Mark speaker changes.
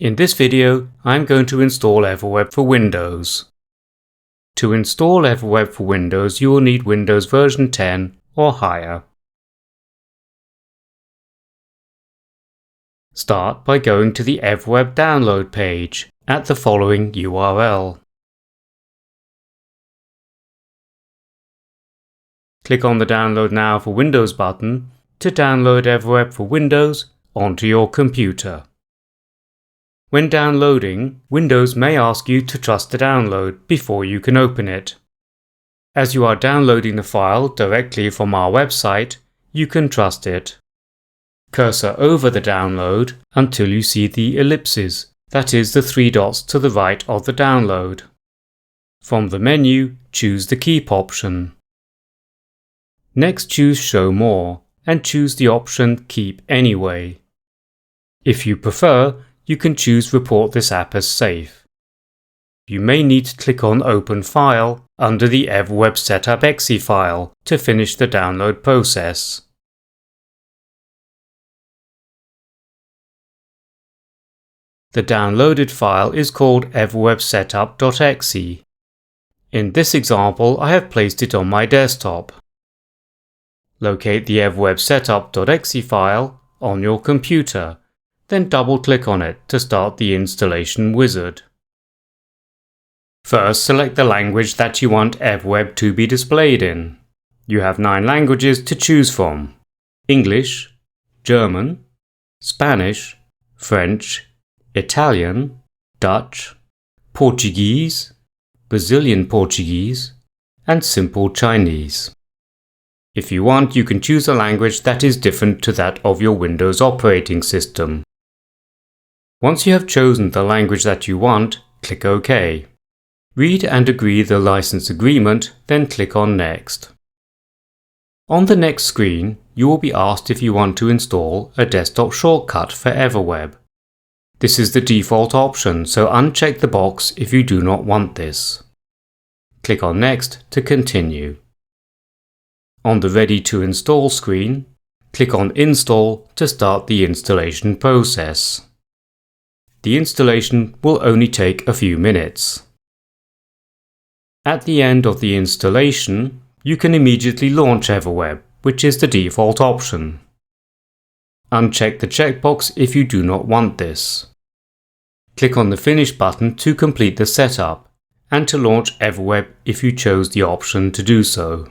Speaker 1: In this video, I'm going to install EverWeb for Windows. To install EverWeb for Windows, you will need Windows version 10 or higher. Start by going to the EverWeb download page at the following URL. Click on the Download Now for Windows button to download EverWeb for Windows onto your computer. When downloading, Windows may ask you to trust the download before you can open it. As you are downloading the file directly from our website, you can trust it. Cursor over the download until you see the ellipses, that is the 3 dots to the right of the download. From the menu, choose the Keep option. Next, choose Show More and choose the option Keep Anyway. If you prefer, you can choose Report this app as safe. You may need to click on Open File under the EverWebSetup.exe file to finish the download process. The downloaded file is called EverWebSetup.exe. In this example, I have placed it on my desktop. Locate the EverWebSetup.exe file on your computer. Then double-click on it to start the installation wizard. First, select the language that you want EverWeb to be displayed in. You have 9 languages to choose from: English, German, Spanish, French, Italian, Dutch, Portuguese, Brazilian Portuguese, and Simple Chinese. If you want, you can choose a language that is different to that of your Windows operating system. Once you have chosen the language that you want, click OK. Read and agree the license agreement, then click on Next. On the next screen, you will be asked if you want to install a desktop shortcut for EverWeb. This is the default option, so uncheck the box if you do not want this. Click on Next to continue. On the Ready to Install screen, click on Install to start the installation process. The installation will only take a few minutes. At the end of the installation, you can immediately launch EverWeb, which is the default option. Uncheck the checkbox if you do not want this. Click on the Finish button to complete the setup, and to launch EverWeb if you chose the option to do so.